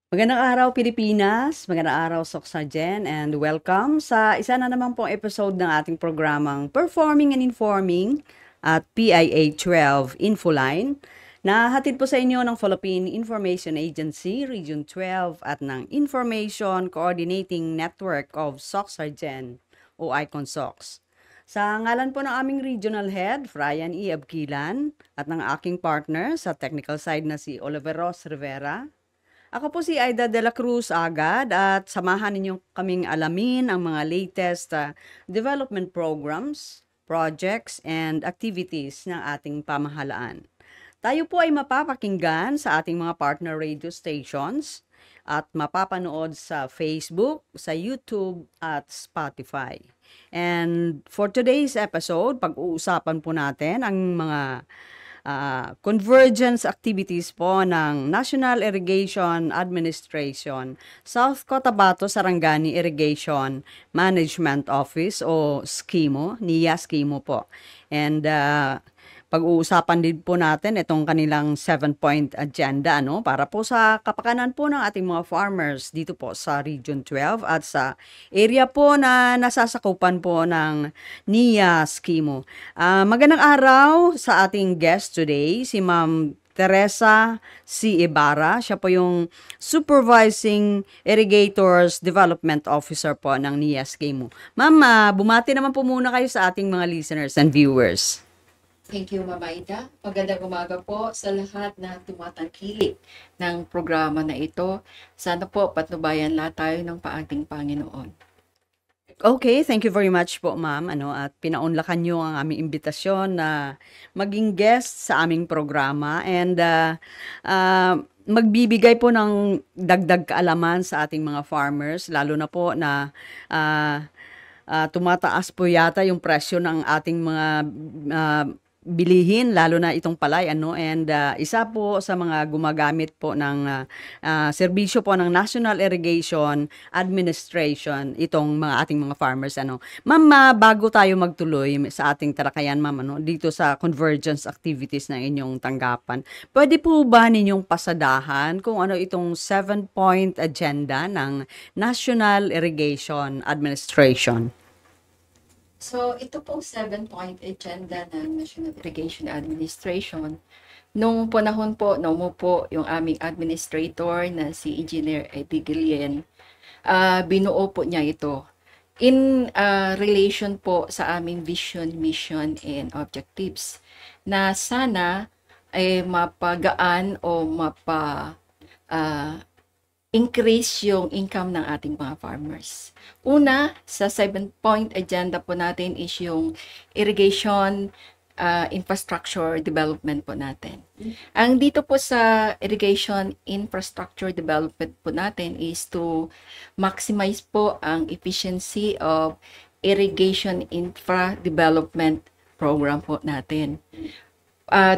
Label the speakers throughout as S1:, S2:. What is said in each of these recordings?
S1: Magandang araw Pilipinas, magandang araw Soksajen, and welcome sa isa na naman pong episode ng ating programang Performing and Informing at PIA 12 Infoline na hatid po sa inyo ng Philippine Information Agency, Region 12 at ng Information Coordinating Network of Soksajen o ICONSOX. Sa ngalan po ng aming Regional Head, Brian E. Abquilan, at ng aking partner sa technical side na si Oliver Ross Rivera, ako po si Aida de la Cruz agad at samahan ninyo kaming alamin ang mga latest development programs, projects, and activities ng ating pamahalaan. Tayo po ay mapapakinggan sa ating mga partner radio stations at mapapanood sa Facebook, sa YouTube, at Spotify. And for today's episode, pag-uusapan po natin ang mga convergence activities po ng National Irrigation Administration, South Cotabato Sarangani Irrigation Management Office o SKIMO, NIA SKIMO po. And pag-uusapan din po natin itong kanilang 7-point agenda para po sa kapakanan po ng ating mga farmers dito po sa Region 12 at sa area po na nasasakupan po ng NIA Skimo. Magandang araw sa ating guest today, si Ma'am Teresa C. Ibarra. Siya po yung Supervising Irrigators Development Officer po ng NIA Skimo. Ma'am, bumati naman po muna kayo sa ating mga listeners and viewers.
S2: Thank you, Mama Ida. Magandang umaga po sa lahat na tumatangkilik ng programa na ito. Sana po patnubayan lahat tayo ng paating Panginoon.
S1: Okay, thank you very much po ma'am. At pinaunlakan niyo ang aming imbitasyon na maging guest sa aming programa and magbibigay po ng dagdag kaalaman sa ating mga farmers, lalo na po na tumataas po yata yung presyo ng ating mga bilihin, lalo na itong palay, and isa po sa mga gumagamit po ng serbisyo po ng National Irrigation Administration, itong mga ating mga farmers, Ma'am, bago tayo magtuloy sa ating talakayan, ma'am, dito sa convergence activities ng inyong tanggapan, pwede po ba ninyong pasadahan kung ano itong 7-point agenda ng National Irrigation Administration?
S2: So, ito pong 7-point agenda ng National Irrigation Administration. Nung panahon po, umupo yung aming administrator na si Engineer Eddie Guillen, binuo po niya ito in relation po sa aming vision, mission, and objectives na sana ay mapagaan o increase yung income ng ating mga farmers. Una, sa 7-point agenda po natin is yung irrigation infrastructure development po natin. Ang dito po sa irrigation infrastructure development po natin is to maximize po ang efficiency of irrigation infra development program po natin.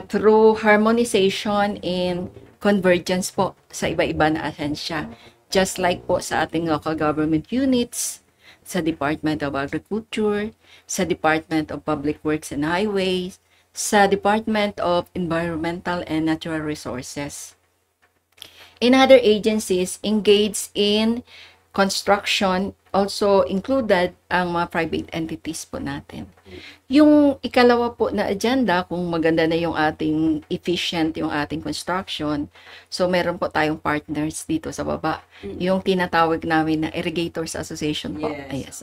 S2: Through harmonization and convergence po sa iba-iba na ahensya. Just like po sa ating local government units, sa Department of Agriculture, sa Department of Public Works and Highways, sa Department of Environmental and Natural Resources. In other agencies engaged in construction, also included ang mga private entities po natin. Yung ikalawa po na agenda, kung maganda na yung ating efficient, yung ating construction, so meron po tayong partners dito sa baba. Yung tinatawag namin na Irrigators Association po.
S1: Yes.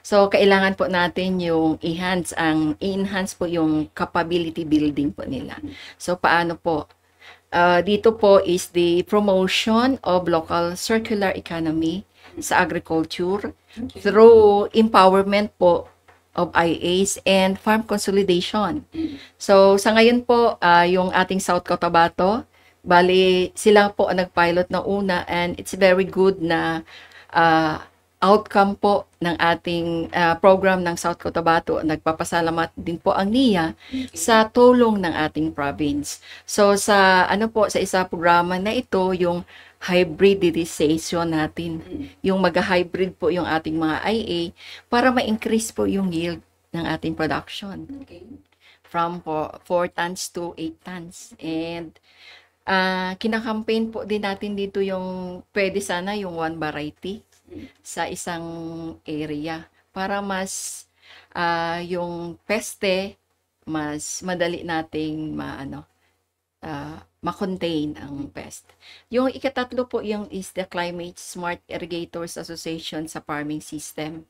S2: So, kailangan po natin yung i-enhance po yung capability building po nila. So, paano po? Dito po is the promotion of local circular economy sa agriculture through empowerment po of IAs and farm consolidation. So, sa ngayon po, yung ating South Cotabato, bali sila po ang nag-pilot na una and it's very good na outcome po ng ating program ng South Cotabato. Nagpapasalamat din po ang NIA sa tulong ng ating province. So sa sa isa programa na ito, yung hybridization natin. Yung mag-hybrid po yung ating mga IA para ma-increase po yung yield ng ating production. Okay. From 4 tons to 8 tons. And kinakampaign po din natin dito yung pwede sana yung one variety sa isang area para mas yung peste mas madali nating ma-contain ang pest. Yung ikatatlo po yung is the Climate Smart Irrigators Association sa farming system.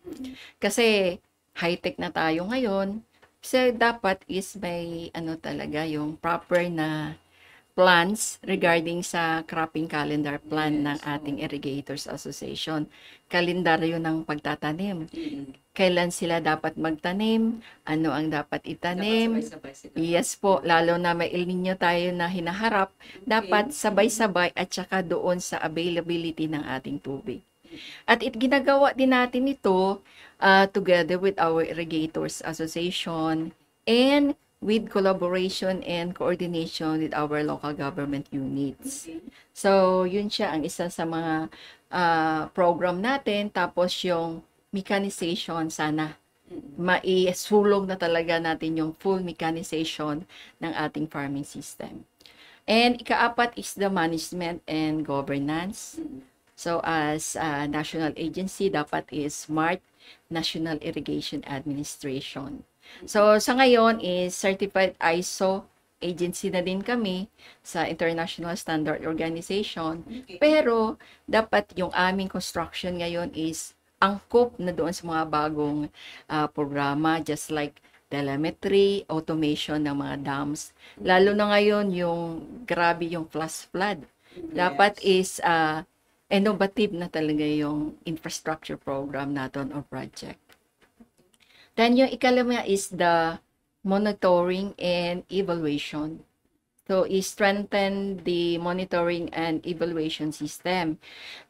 S2: Kasi high-tech na tayo ngayon, so dapat is may talaga yung proper na plans regarding sa cropping calendar plan ng ating Irrigators Association. Kalendaryo ng pagtatanim. Kailan sila dapat magtanim, ano ang dapat itanim. Yes po, lalo na may El Nino tayo na hinaharap, dapat sabay-sabay at saka doon sa availability ng ating tubig. At ginagawa din natin ito together with our Irrigators Association and with collaboration and coordination with our local government units. So, yun siya ang isa sa mga program natin. Tapos yung mechanization sana. Maisulong na talaga natin yung full mechanization ng ating farming system. And ikaapat is the management and governance. So, as a national agency, dapat is SMART, National Irrigation Administration. So, sa ngayon is certified ISO agency na din kami sa International Standard Organization. Pero, dapat yung aming construction ngayon is angkop na doon sa mga bagong programa, just like telemetry, automation ng mga dams. Lalo na ngayon yung grabe yung flash flood. Dapat is innovative na talaga yung infrastructure program natin or project. Then yung ikalima is the monitoring and evaluation. So, i-strengthen the monitoring and evaluation system.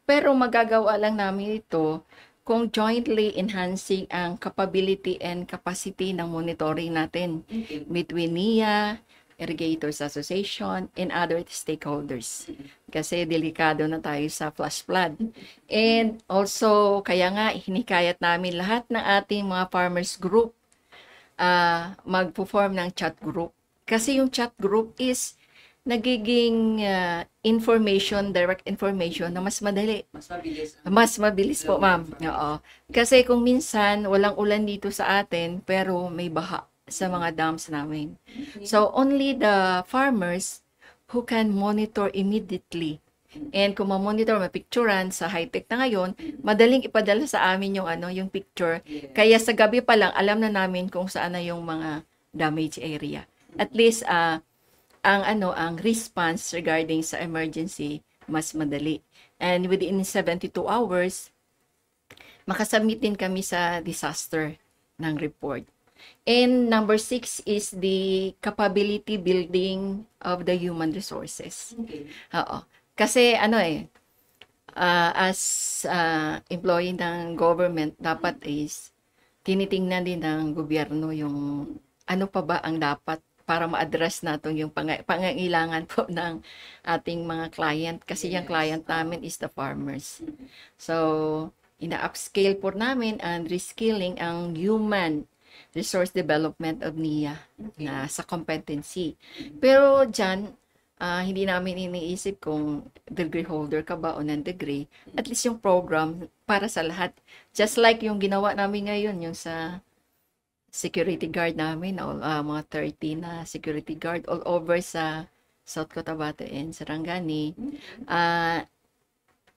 S2: Pero magagawa lang namin ito kung jointly enhancing ang capability and capacity ng monitoring natin between NIA, Irrigators Association, and other stakeholders. Kasi delikado na tayo sa flash flood. And also, kaya nga, hinikayat namin lahat ng ating mga farmers group mag-perform ng chat group. Kasi yung chat group is nagiging direct information na mas madali.
S1: Mas mabilis.
S2: Mas mabilis po, ma'am. Oo. Kasi kung minsan, walang ulan dito sa atin, pero may baha sa mga dams namin. So, only the farmers who can monitor immediately. And kung ma-monitor, mapicturan sa high-tech na ngayon, madaling ipadala sa amin yung picture. Kaya sa gabi pa lang, alam na namin kung saan na yung mga damage area. At least, ang response regarding sa emergency, mas madali. And within 72 hours, makasubmit din kami sa disaster ng report. And number 6 is the capability building of the human resources. Oo. Kasi as employee ng government, dapat is tinitingnan din ng gobyerno yung ano pa ba ang dapat para ma-address natin yung pangangailangan po ng ating mga client. Kasi yung client namin is the farmers. So, ina-upscale po namin and reskilling ang human resource development of NIA na sa competency. Pero dyan, hindi namin iniisip kung degree holder ka ba o non-degree. At least yung program para sa lahat. Just like yung ginawa namin ngayon, yung sa security guard namin, mga 30 na security guard all over sa South Cotabato and Sarangani.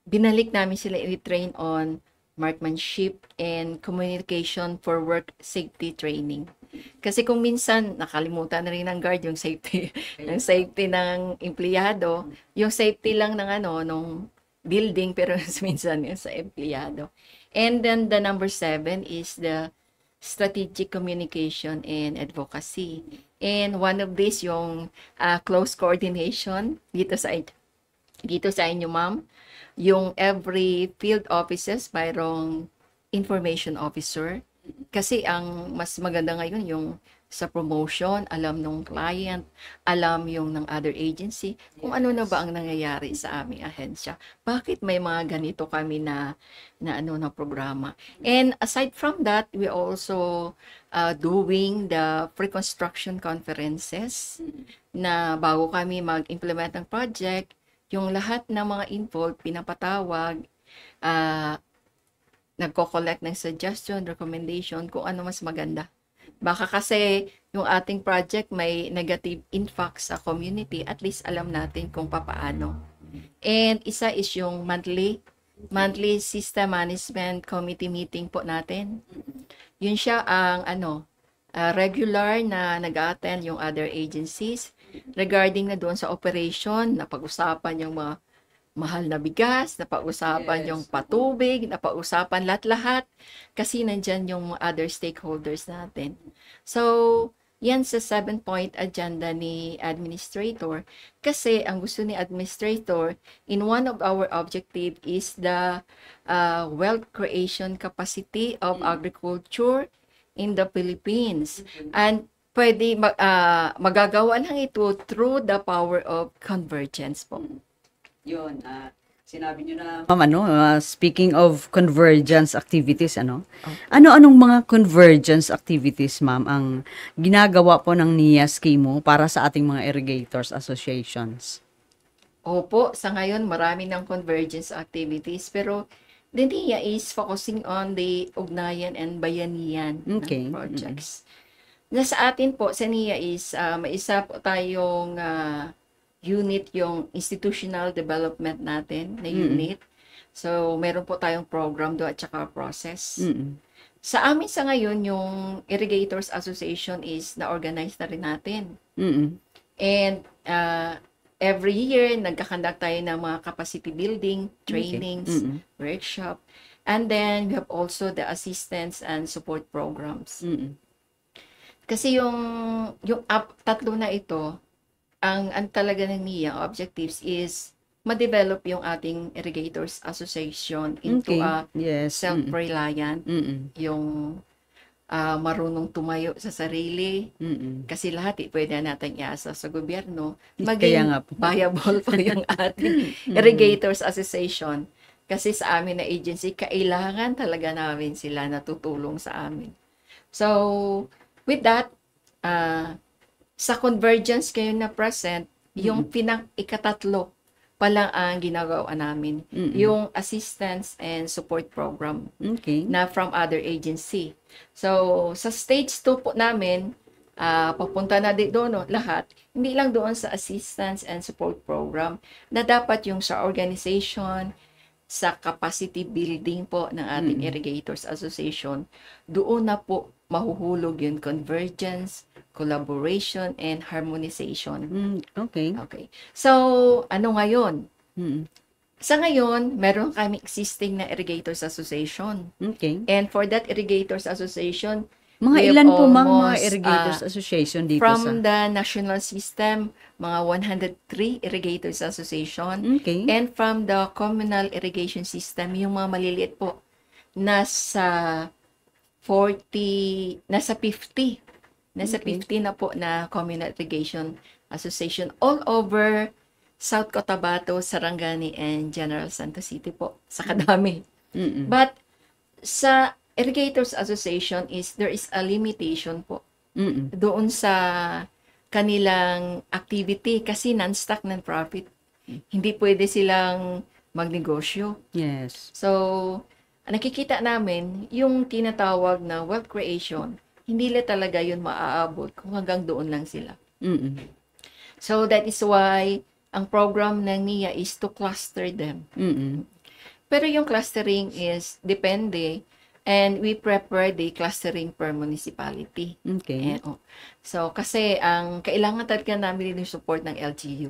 S2: Binalik namin sila i-train on marksmanship and communication for work safety training. Kasi kung minsan nakalimutan na rin ng guard yung safety ng safety ng empleyado, yung safety lang ng nung building pero minsan yung sa empleyado. And then the number 7 is the strategic communication and advocacy. And one of these yung close coordination dito sa inyo, ma'am. Yung every field offices mayroong information officer. Kasi ang mas maganda ngayon yung sa promotion, alam nung client, alam yung ng other agency, kung ano na ba ang nangyayari sa aming ahensya. Bakit may mga ganito kami na programa. And aside from that, we also doing the pre-construction conferences na bago kami mag-implement ng project, yung lahat ng mga involved, pinapatawag, nagko-collect ng suggestion, recommendation, kung ano mas maganda. Baka kasi yung ating project may negative impact sa community, at least alam natin kung papaano. And isa is yung monthly system management committee meeting po natin. Yun siya ang regular na nag-attend yung other agencies regarding na doon sa operation, napag-usapan yung mga mahal na bigas, napag-usapan yung patubig, napag-usapan lahat-lahat kasi nandyan yung other stakeholders natin. So, yan sa 7-point agenda ni administrator kasi ang gusto ni administrator in one of our objective is the wealth creation capacity of agriculture in the Philippines. And pwede magagawa lang ito through the power of convergence po.
S1: Yun, sinabi niyo na, ma'am, speaking of convergence activities, ano-anong mga convergence activities, ma'am, ang ginagawa po ng NIA Scheme para sa ating mga irrigators associations?
S2: Opo, sa ngayon marami ng convergence activities, pero the NIA is focusing on the ugnayan and bayanihan ng projects. Sa atin po, sa NIA is may isa po tayong unit, yung institutional development natin na unit. So, meron po tayong program doon at saka process. Sa amin sa ngayon, yung Irrigators Association is na-organize na rin natin. And every year, nagkakandak tayo ng mga capacity building, trainings, workshop. And then, we have also the assistance and support programs. Kasi yung tatlo na ito, ang talaga ng NIA objectives is ma-develop yung ating Irrigators Association into a self-reliant, yung marunong tumayo sa sarili, kasi lahat pwede natin iasa sa gobyerno, maging viable pa yung ating Irrigators Association. Kasi sa amin na agency, kailangan talaga namin sila na tutulong sa amin. So, with that, sa convergence kayo na present, yung ikatatlo pa lang ang ginagawa namin. Yung assistance and support program na from other agency. So, sa stage 2 po namin, papunta na doon lahat, hindi lang doon sa assistance and support program, na dapat yung sa organization, sa capacity building po ng ating Irrigators Association, doon na po mahuhulog yung convergence, collaboration, and harmonization.
S1: Okay.
S2: So, ano ngayon? Sa ngayon, meron kami existing na Irrigators Association. And for that Irrigators Association,
S1: mga ilan po mga Irrigators Association dito
S2: from the national system, mga 103 Irrigators Association. And from the communal irrigation system, yung mga maliliit po, nasa 50 na po na communal irrigation association all over South Cotabato, Sarangani, and General Santos City po, sa kadami. But sa Irrigators Association there is a limitation po doon sa kanilang activity kasi non-stock, non-profit. Hindi pwede silang magnegosyo. So, nakikita namin yung tinatawag na wealth creation, hindi la talaga yun maaabot kung hanggang doon lang sila. So, that is why ang program ng NIA is to cluster them. Pero yung clustering is depende, and we prepare the clustering per municipality. So, kasi ang kailangan talaga namin yung support ng LGU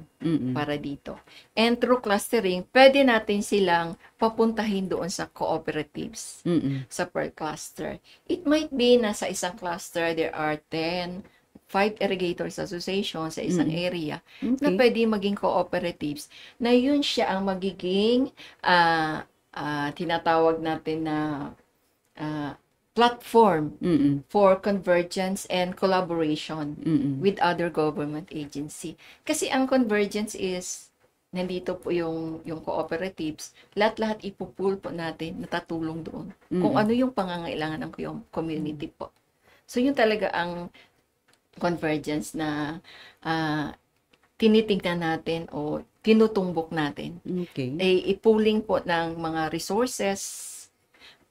S2: para dito. And through clustering, pwede natin silang papuntahin doon sa cooperatives, sa per cluster. It might be na sa isang cluster, there are 5 irrigators association sa isang area na pwede maging cooperatives, na yun siya ang magiging tinatawag natin na platform
S1: Mm-mm.
S2: for convergence and collaboration
S1: Mm-mm.
S2: with other government agency. Kasi ang convergence is, nandito po yung cooperatives, lahat-lahat ipupool po natin, natatulong doon. Kung ano yung pangangailangan ng community po. So, yun talaga ang convergence na tinitingnan natin o tinutumbok natin.
S1: Okay.
S2: I-pooling po ng mga resources,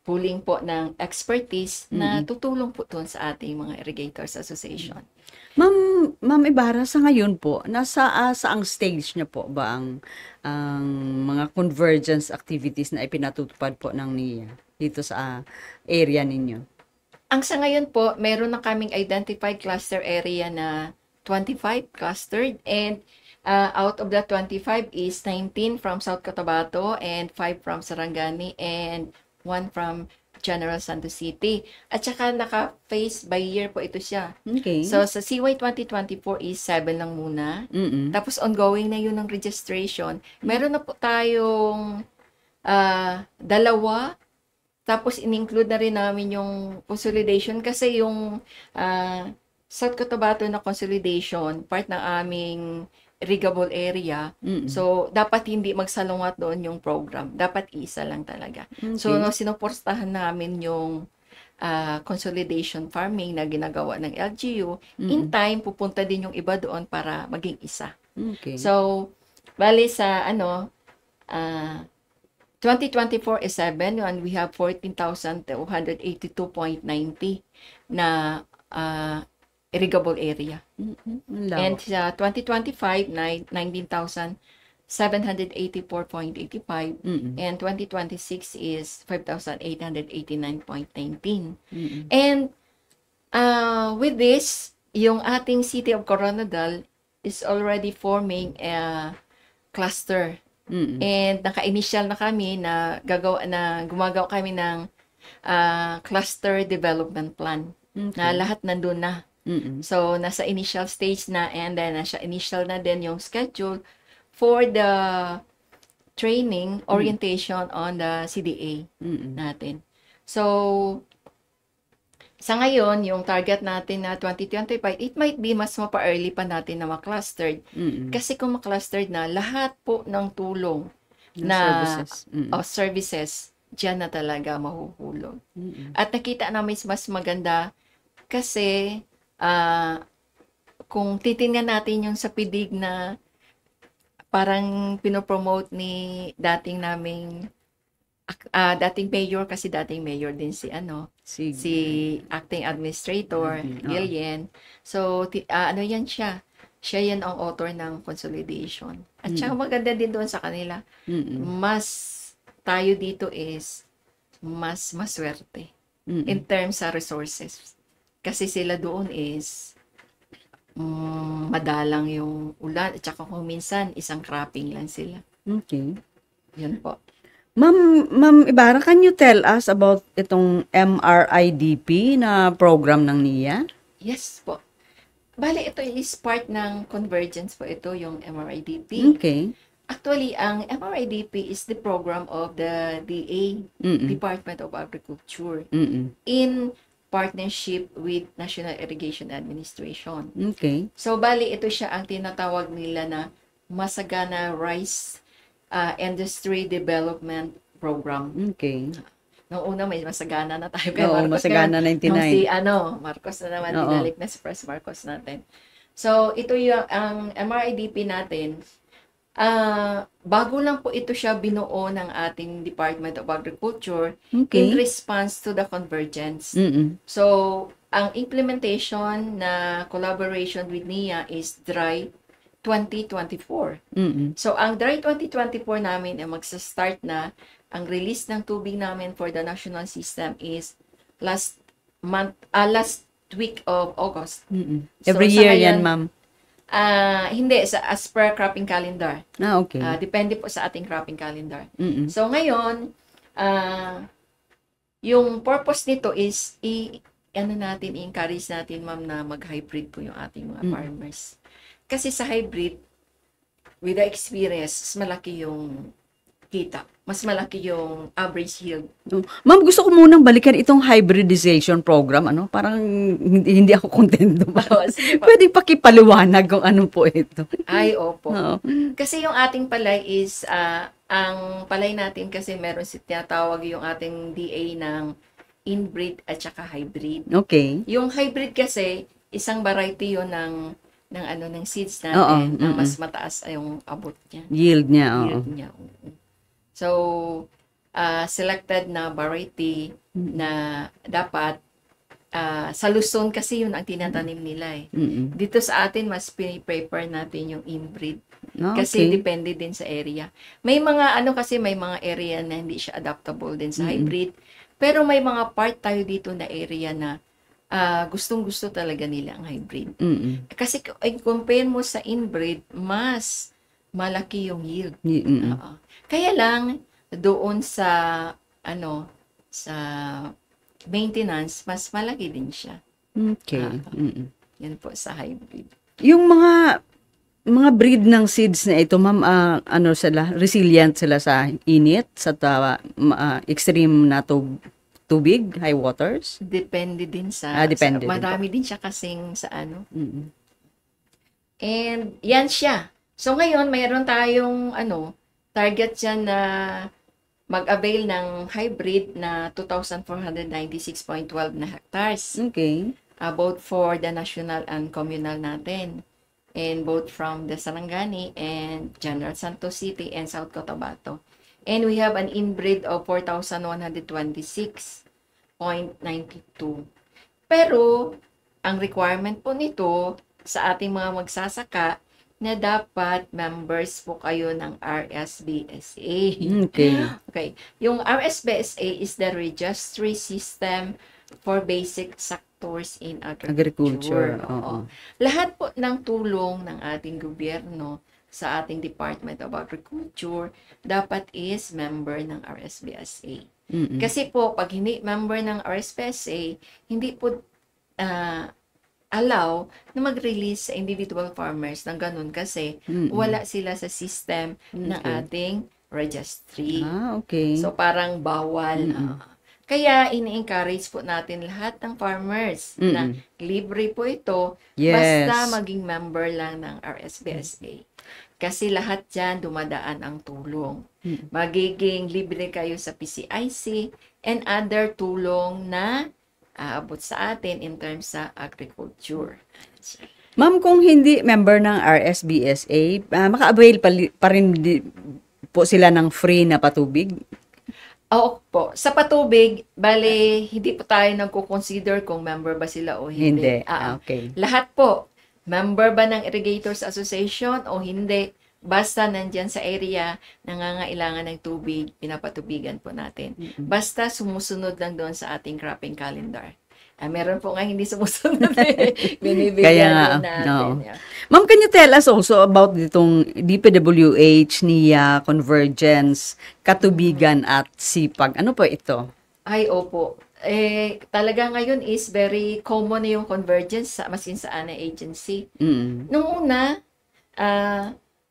S2: pooling po ng expertise na tutulong po doon sa ating mga Irrigators Association.
S1: Ma'am Ibarra, sa ngayon po, saang stage niya po ba ang mga convergence activities na ipinatutupad po ng NIA dito sa area ninyo?
S2: Ang sa ngayon po, meron na kaming identified cluster area na 25 clustered, and out of the 25 is 19 from South Cotabato and 5 from Sarangani and 1 from General Santos City. At saka naka-phase by year po ito siya.
S1: Okay.
S2: So, sa CY 2024 is 7 lang muna. Tapos, ongoing na yun ng registration. Meron na po tayong 2. Tapos, in-include na rin namin yung consolidation kasi yung South Cotabato na consolidation, part ng aming irrigable area. So, dapat hindi magsalungat doon yung program. Dapat isa lang talaga.
S1: Okay.
S2: So, sinuportahan namin yung consolidation farming na ginagawa ng LGU. In time, pupunta din yung iba doon para maging isa.
S1: Okay.
S2: So, bali sa 2024 is 7 and we have 14,282.90 na irrigable area. And sa 2025, 19,784.85 and 2026 is 5,889.19. And with this, yung ating City of Coronadal is already forming a cluster. And naka-initial na kami na gumagawa kami ng cluster development plan. Na lahat nandun na. So, nasa initial stage na, and then nasa initial na din yung schedule for the training, orientation on the CDA natin. So, sa ngayon, yung target natin na 2025, it might be mas mapa-early pa natin na ma-clustered. Kasi kung ma-clustered na, lahat po ng tulong na services, dyan na talaga mahuhulog. At nakita namin mas maganda kasi kung titingnan natin yung sa PIDIG na parang pinopromote ni dating mayor, kasi dating mayor din si acting administrator Gillian. So yan siya yan ang author ng consolidation. At saka maganda din doon sa kanila. Mas tayo dito is mas maswerte in terms sa resources. Kasi sila doon is madalang yung ulan at saka kung minsan isang cropping lang sila.
S1: Okay.
S2: Yun po.
S1: Ma'am Ibarra, can you tell us about itong MRIDP na program ng NIA?
S2: Yes po. Bale, ito is part ng convergence po ito, yung MRIDP.
S1: Okay.
S2: Actually, ang MRIDP is the program of the DA, Department of Agriculture, in partnership with National Irrigation Administration.
S1: Okay.
S2: So, bali, ito siya ang tinatawag nila na Masagana Rice Industry Development Program.
S1: Okay.
S2: Noong una, may masagana na tayo.
S1: Oo, Masagana 99.
S2: Nung Marcos na naman, dinalik na si Pres Marcos natin. So, ito yung ang MRIDP natin. Bago lang po ito siya binuo ng ating Department of Agriculture in response to the convergence. So, ang implementation na collaboration with NIA is DRY 2024. So, ang DRY 2024 namin ay magsa-start na. Ang release ng tubig namin for the national system is last week of August.
S1: Every
S2: So,
S1: year
S2: ngayon,
S1: yan, ma'am?
S2: Hindi, as per cropping calendar.
S1: Okay.
S2: Depende po sa ating cropping calendar. So, ngayon, yung purpose nito is, i-encourage natin, ma'am, na mag-hybrid po yung ating mga farmers. Kasi sa hybrid, with the experience, malaki yung kita. Mas malaki yung average yield.
S1: Ma'am, gusto ko munang balikan itong hybridization program. Parang hindi ako kontento ba?
S2: Oo, sige po.
S1: Pwede pakipaliwanag kung ano po ito.
S2: Ay, opo.
S1: Oo.
S2: Kasi yung ating palay is, ang palay natin kasi meron tinatawag yung ating DA ng inbreed at saka hybrid.
S1: Okay.
S2: Yung hybrid kasi, isang variety yun ng seeds
S1: Oo,
S2: natin na
S1: mm-mm.
S2: mas mataas yung abot niya.
S1: Yield niya, oo.
S2: Yield niya. Oo. So, selected na variety na dapat sa Luzon kasi yun ang tinatanim nila eh.
S1: Mm-mm.
S2: Dito sa atin, mas piniprefer natin yung inbreed.
S1: Ah,
S2: Kasi
S1: okay.
S2: depende din sa area. May mga may mga area na hindi siya adaptable din sa hybrid. Pero may mga part tayo dito na area na gustong-gusto talaga nila ang hybrid.
S1: Mm-mm.
S2: Kasi compare mo sa inbreed, mas malaki yung yield.
S1: Mm-mm.
S2: Oo. Kaya lang doon sa sa maintenance, mas malaki din siya.
S1: Okay.
S2: Ah.
S1: Mm-mm.
S2: Yan po sa hybrid.
S1: Yung mga breed ng seeds na ito, ma'am, resilient sila sa init, sa extreme na tubig, high waters?
S2: Depende din sa,
S1: Depende din po.
S2: marami din siya kasing sa
S1: Mm-mm.
S2: And yan siya. So ngayon, mayroon tayong target dyan na mag-avail ng hybrid na 2,496.12 na hectares.
S1: Okay.
S2: Both for the national and communal natin. And both from the Sarangani and General Santos City and South Cotabato. And we have an inbreed of 4,126.92. Pero, ang requirement po nito sa ating mga magsasaka na dapat members po kayo ng RSBSA.
S1: Okay.
S2: Okay. Yung RSBSA is the Registry System for Basic Sectors in
S1: Agriculture.
S2: Oo. Lahat po ng tulong ng ating gobyerno sa ating Department of Agriculture dapat is member ng RSBSA.
S1: Mm-mm.
S2: Kasi po, pag hindi member ng RSBSA, hindi po allow na mag-release sa individual farmers ng ganun kasi wala sila sa system ng ating registry.
S1: Okay.
S2: So, parang bawal. Kaya, ini-encourage po natin lahat ng farmers na libre po ito
S1: Yes.
S2: basta maging member lang ng RSBSA. Kasi lahat dyan dumadaan ang tulong. Magiging libre kayo sa PCIC and other tulong na aabot sa atin in terms sa agriculture.
S1: Ma'am, kung hindi member ng RSBSA, maka-avail pa rin po sila ng free na patubig?
S2: Oo po. Sa patubig, bale, hindi po tayo nagko-consider kung member ba sila o hindi.
S1: Okay.
S2: Lahat po, member ba ng Irrigators Association o hindi, basta nandyan sa area, nangangailangan ng tubig, pinapatubigan po natin. Basta sumusunod lang doon sa ating cropping calendar. Meron po nga hindi sumusunod eh. Binibigyan
S1: Kaya nga,
S2: din natin.
S1: no.
S2: Yeah.
S1: Ma'am, can you tell us also about ditong DPWH, NIA, Convergence, Katubigan at Sipag? Ano po ito?
S2: Ay, opo. Talaga ngayon is very common na yung convergence sa masin saan na agency. Nung una,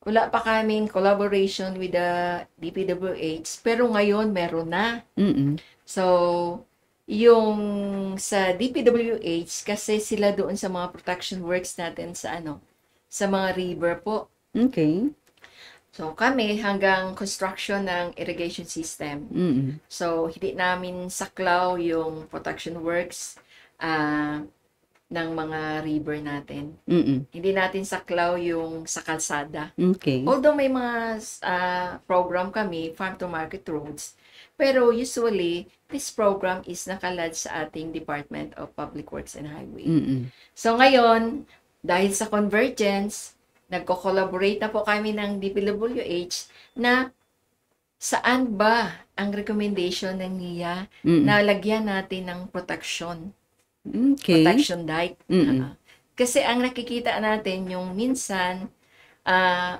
S2: wala pa kaming collaboration with the DPWH, pero ngayon meron na. So, yung sa DPWH, kasi sila doon sa mga protection works natin sa sa mga river po.
S1: Okay.
S2: So, kami hanggang construction ng irrigation system. So, hindi namin saklaw yung protection works ng mga river natin. Hindi natin saklaw yung sa kalsada.
S1: Okay.
S2: Although may mga program kami, farm to market roads, pero usually, this program is nakalad sa ating Department of Public Works and Highway. So ngayon, dahil sa convergence, nagko-collaborate na po kami ng DPWH na saan ba ang recommendation ng NIA na lagyan natin ng protection.
S1: Okay.
S2: Protection dike. Kasi ang nakikita natin yung minsan,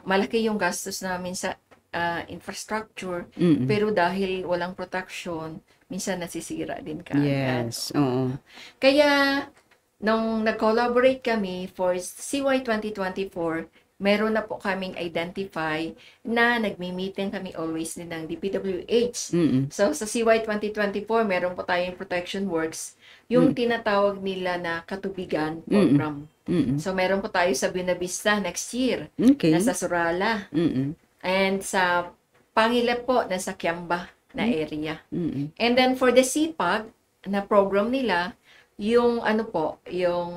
S2: malaki yung gastos namin sa infrastructure, pero dahil walang protection, minsan nasisira din ka.
S1: Yes. Oo.
S2: Kaya, nung nag-collaborate kami for CY 2024, meron na po kaming identify na nagmi-meeting kami always din ng DPWH. So, sa CY 2024, meron po tayong Protection Works, yung tinatawag nila na Katubigan Program. So, meron po tayo sa Buena Vista next year,
S1: Okay.
S2: nasa Surala. And sa Pangilep po, nasa Kiamba na area. And then for the CPAG na program nila, yung ano po, yung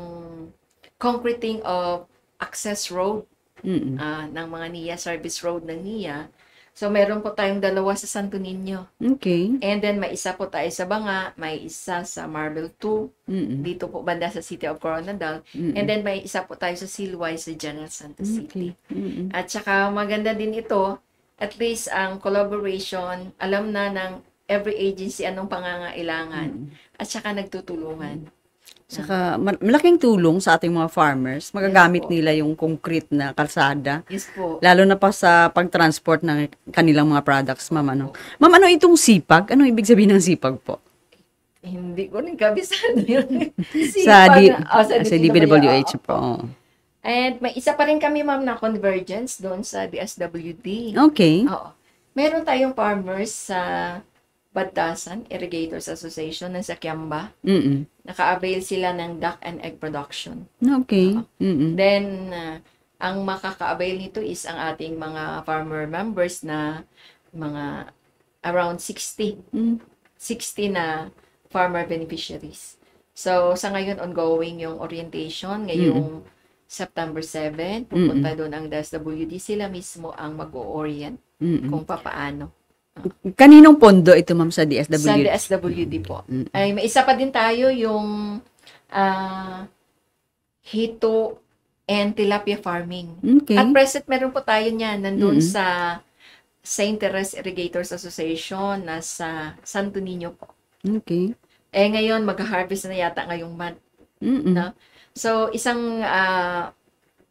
S2: concreting of access road ng mga NIA, service road ng NIA. So, meron po tayong dalawa sa Santo Niño.
S1: Okay.
S2: And then, may isa po tayo sa Banga, may isa sa Marble 2, dito po banda sa City of Coronadal. And then, may isa po tayo sa Silway sa General Santos City. At saka, maganda din ito, at least ang collaboration, alam na ng every agency anong pangangailangan, at saka nagtutulungan.
S1: Saka malaking tulong sa ating mga farmers. Magagamit
S2: Yes po.
S1: nila yung concrete na kalsada.
S2: Yes po.
S1: Lalo na pa sa pag-transport ng kanilang mga products, ma'am. Ano? Ma'am, ano itong sipag? Ano ibig sabihin ng sipag po?
S2: Hindi ko rin kabisado yun.
S1: Sa DPWH po.
S2: Oo. And may isa pa rin kami, ma'am, na convergence doon sa DSWD.
S1: Okay.
S2: Oo. Meron tayong farmers sa Batasan Irrigators Association ng sa Kiamba. Naka-avail sila ng duck and egg production.
S1: Okay.
S2: Then, ang makaka-avail nito is ang ating mga farmer members na mga around 60. 60 na farmer beneficiaries. So, sa ngayon, ongoing yung orientation. Ngayong September 7, pupunta doon ang DSWD. Sila mismo ang mag-o-orient kung papaano.
S1: Kaninong pondo ito, ma'am, sa DSWD?
S2: Sa DSWD po. Ay, may isa pa din tayo yung hito and tilapia farming.
S1: Okay.
S2: At present, meron po tayo niyan. Nandun sa St. Teres Irrigators Association na sa Santo Niño po.
S1: Okay.
S2: Eh, ngayon, mag-harvest na yata ngayong month. No? So, isang,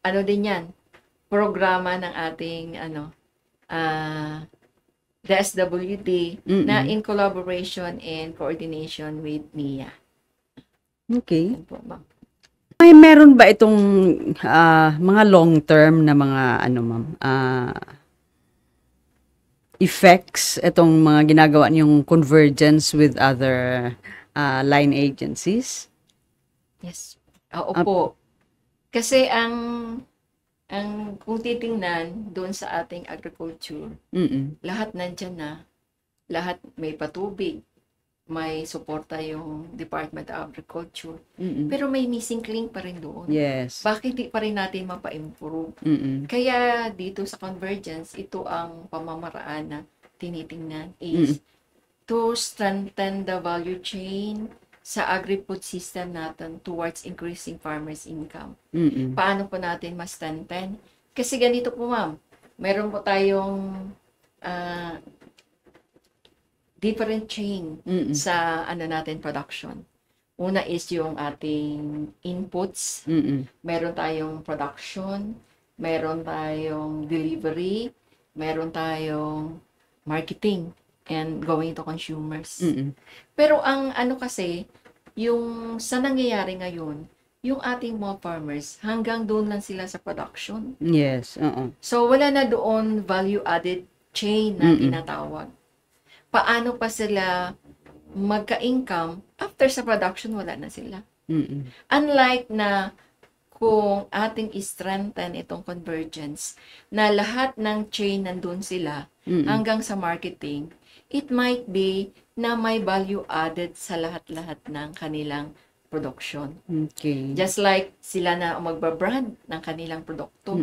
S2: ano din yan, programa ng ating, DSWD na in collaboration and coordination with NIA.
S1: Okay.
S2: Yan po, ma'am.
S1: May meron ba itong mga long-term na mga ma'am, effects itong mga ginagawa niyong convergence with other line agencies?
S2: Yes. Oo po. Kasi kung titingnan doon sa ating agriculture, lahat nandyan na. Lahat may patubig, may suporta yung Department of Agriculture. Pero may missing link pa rin doon.
S1: Yes.
S2: Bakit di pa rin natin mapa-improve? Kaya dito sa convergence, ito ang pamamaraan na tinitingnan is to strengthen the value chain sa agri-food system natin towards increasing farmers' income. Paano po natin ma-strengthen? Kasi ganito po, ma'am. Meron po tayong different chain sa natin production. Una is yung ating inputs. Meron tayong production, meron tayong delivery, meron tayong marketing and going to consumers. Pero ang kasi, yung sa nangyayari ngayon, yung ating mga farmers, hanggang doon lang sila sa production.
S1: Yes.
S2: So, wala na doon value-added chain na tinatawag. Paano pa sila magka-income after sa production, wala na sila. Unlike na kung ating strengthen itong convergence, na lahat ng chain nandun sila hanggang sa marketing, it might be na may value added sa lahat-lahat ng kanilang production.
S1: Okay.
S2: Just like sila na magbabrand ng kanilang produkto.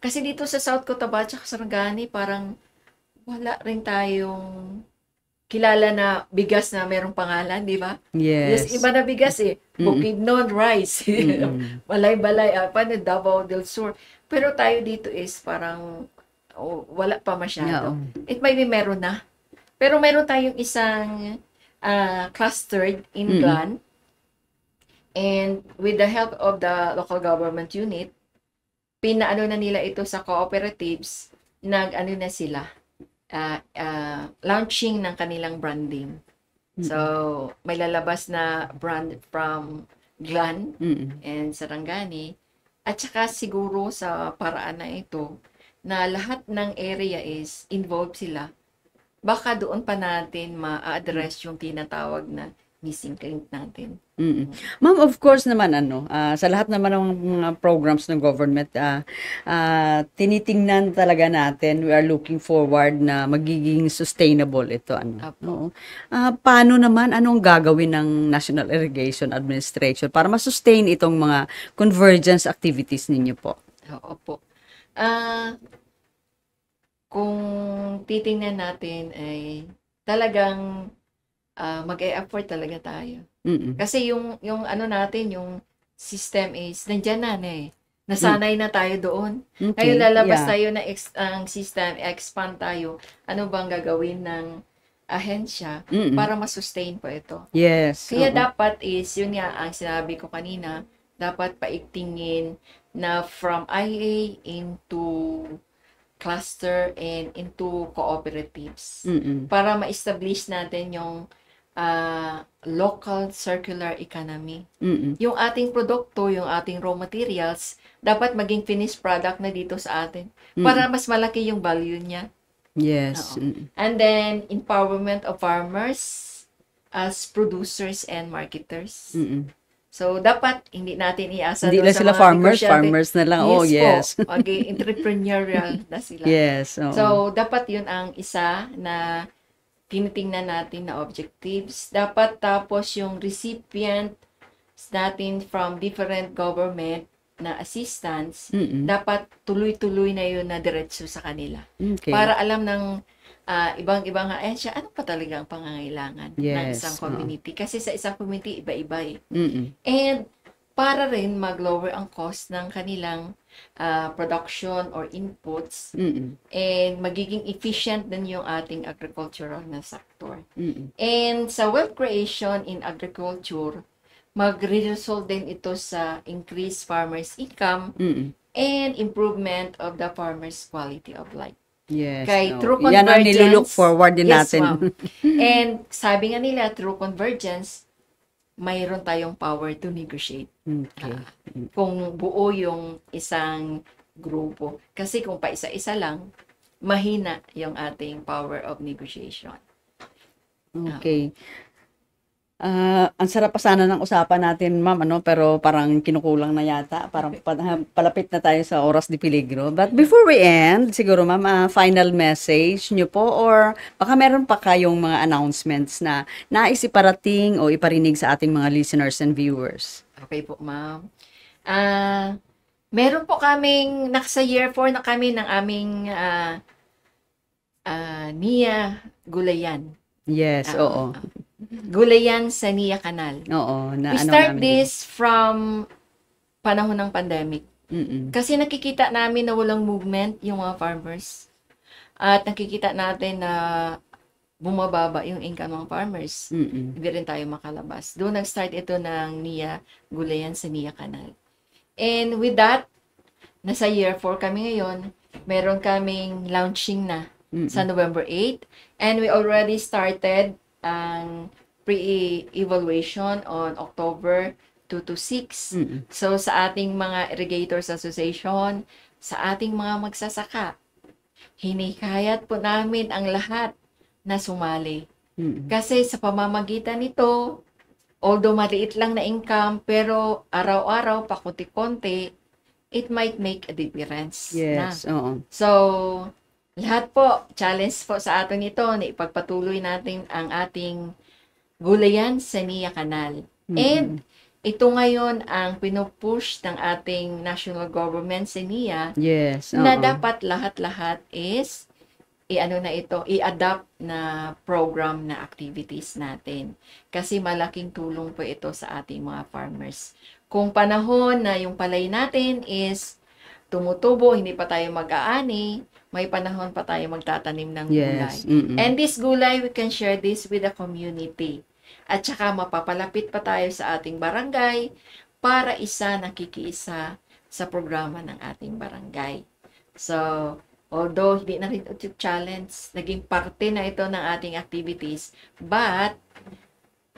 S2: Kasi dito sa South Cotabato at Sarangani, parang wala rin tayong kilala na bigas na merong pangalan, di ba?
S1: Yes.
S2: Iba na bigas Bukidnon rice. Balay-balay, Davao del Sur. Pero tayo dito is parang wala pa masyado. It might be meron na. Pero meron tayong isang clustered in Glan. And with the help of the local government unit, pinaano na nila ito sa cooperatives, na sila, launching ng kanilang branding. So, may lalabas na brand from Glan and Sarangani. At saka siguro sa paraan na ito, na lahat ng area is involved sila, baka doon pa natin ma-address yung tinatawag na missing link natin.
S1: Mm. Ma'am, of course naman sa lahat naman ng mga programs ng government, tinitingnan talaga natin, we are looking forward na magiging sustainable ito
S2: Apo.
S1: Oo. Paano naman anong gagawin ng National Irrigation Administration para ma-sustain itong mga convergence activities ninyo po?
S2: Oo po. Ah, kung titingnan natin ay talagang mag-e-effort talaga tayo.
S1: Mm.
S2: Kasi yung ano natin, yung system is nandiyan na eh. Nasanay na tayo doon.
S1: Okay.
S2: Ngayon lalabas
S1: Yeah.
S2: tayo na ang system, expand tayo. Ano bang gagawin ng ahensya
S1: Mm.
S2: para ma-sustain po ito?
S1: Yes.
S2: Kaya
S1: Oo.
S2: dapat is, yun nga ang sinabi ko kanina, dapat paigtingin na from IA into cluster and into cooperatives
S1: Mm.
S2: para ma-establish natin yung local circular economy.
S1: Mm.
S2: Yung ating produkto, yung ating raw materials, dapat maging finished product na dito sa atin para mas malaki yung value niya.
S1: Yes.
S2: Oo. And then, empowerment of farmers as producers and marketers.
S1: Mm.
S2: So, dapat hindi natin iasa
S1: Hindi
S2: doon
S1: lang
S2: sa
S1: sila
S2: mga
S1: farmers
S2: negosyante.
S1: na lang.
S2: Yes
S1: Oh, yes.
S2: po. Maging entrepreneurial na sila.
S1: Yes. Oo.
S2: So, dapat yun ang isa na tinitingnan natin na objectives. Dapat tapos yung recipient natin from different government na assistance,
S1: Mm.
S2: dapat tuloy-tuloy na yun na diretso sa kanila.
S1: Okay.
S2: Para alam ng ibang-ibang ahensya, ano pa talaga ang pangangailangan ng
S1: Yes,
S2: isang
S1: oo.
S2: community. Kasi sa isang community, iba-iba eh.
S1: Mm.
S2: And para rin mag-lower ang cost ng kanilang production or inputs
S1: Mm.
S2: and magiging efficient din yung ating agricultural na sector.
S1: Mm.
S2: And sa wealth creation in agriculture, mag-result din ito sa increased farmers' income
S1: Mm.
S2: and improvement of the farmers' quality of life.
S1: Yes.
S2: Kay
S1: oo.
S2: through
S1: Yan ang
S2: convergence,
S1: nilulook forward din
S2: yes,
S1: natin.
S2: ma'am. And sabi nga nila, through convergence, mayroon tayong power to negotiate.
S1: Okay.
S2: Kung buo yung isang grupo. Kasi kung pa isa-isa lang, mahina yung ating power of negotiation.
S1: Okay. Ang sarap pa sana ng usapan natin, ma'am, pero parang kinukulang na yata. Parang palapit na tayo sa oras di peligro. But before we end, siguro, ma'am, final message nyo po or baka meron pa kayong mga announcements na nais iparating o iparinig sa ating mga listeners and viewers.
S2: Okay po, ma'am. Meron po kaming, nasa year 4 na kami ng aming NIA Gulayan.
S1: Yes, oo.
S2: Gulayan sa NIA Canal.
S1: Oo.
S2: We start this from panahon ng pandemic.
S1: Mm-mm.
S2: Kasi nakikita namin na walang movement yung mga farmers. At nakikita natin na bumababa yung income ng farmers.
S1: Mm-mm.
S2: Hindi rin tayo makalabas. Doon nag-start ito ng NIA Gulayan sa NIA Canal. And with that, nasa year 4 kami ngayon, meron kaming launching na sa November 8. And we already started ang pre-evaluation on October 2 to 6. So, sa ating mga Irrigators Association, sa ating mga magsasaka, hinikayat po namin ang lahat na sumali. Kasi sa pamamagitan nito, although maliit lang na income, pero araw-araw, pakunti-kunti, it might make a difference.
S1: Yes, oo.
S2: So, lahat po, challenge po sa atin ito na ipagpatuloy natin ang ating gulayan sa NIA Canal. And ito ngayon ang pinupush ng ating national government sa NIA
S1: Yes,
S2: na
S1: oo.
S2: dapat lahat-lahat is i-adapt na program na activities natin. Kasi malaking tulong po ito sa ating mga farmers. Kung panahon na yung palay natin is tumutubo, hindi pa tayo mag-aani, may panahon pa tayo magtatanim ng gulay.
S1: Yes.
S2: And this gulay, we can share this with the community. At saka mapapalapit pa tayo sa ating barangay para nakikiisa sa programa ng ating barangay. So, although hindi na rin ito challenge, naging parte na ito ng ating activities, but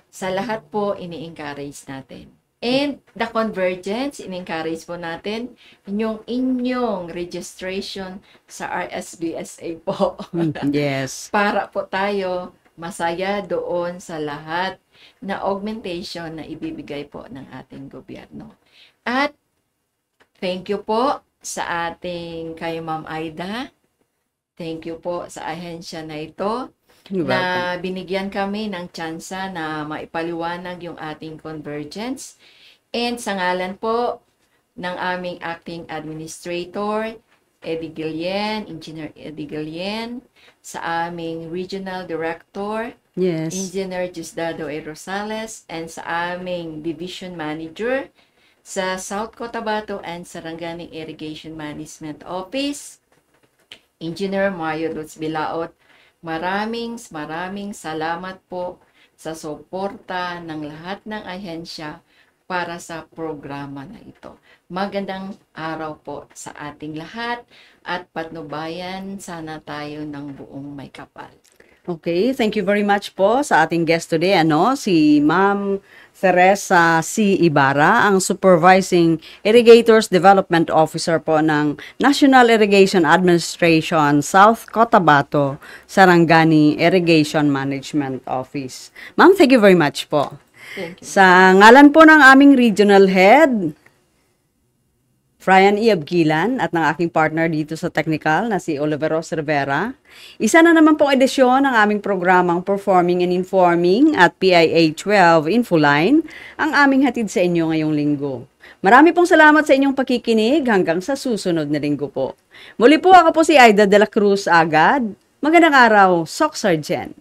S2: sa lahat po, ini-encourage natin And the convergence, in-encourage po natin yung inyong registration sa RSBSA po.
S1: Yes.
S2: Para po tayo masaya doon sa lahat na augmentation na ibibigay po ng ating gobyerno. At thank you po sa ating kay Ma'am Aida. Thank you po sa ahensya na ito
S1: You're welcome.
S2: na binigyan kami ng tsansa na maipaliwanag yung ating convergence. And sa ngalan po ng aming acting administrator, Eddie Guillen, Engineer Eddie Guillen, sa aming regional director,
S1: Yes.
S2: Engineer Diosdado A. Rosales, and sa aming division manager sa South Cotabato and Sarangani Irrigation Management Office, Engineer Mario Lutz Bilaot. Maraming salamat po sa suporta ng lahat ng ahensya para sa programa na ito. Magandang araw po sa ating lahat at patnubayan sana tayo ng buong may kapal.
S1: Okay, thank you very much po sa ating guest today, si Ma'am Teresa C. Ibarra, ang Supervising Irrigators Development Officer po ng National Irrigation Administration South Cotabato, Sarangani Irrigation Management Office. Ma'am, thank you very much po.
S2: Thank you.
S1: Sa ngalan po ng aming Regional Head, Brian E. Abgilan, at ng aking partner dito sa technical na si Oliveros Rivera. Isa na naman pong edisyon ng aming programang Performing and Informing at PIA 12 Infoline ang aming hatid sa inyo ngayong linggo. Marami pong salamat sa inyong pakikinig hanggang sa susunod na linggo po. Muli po ako po si Aida de la Cruz Agad. Magandang araw, Soc Sergeant.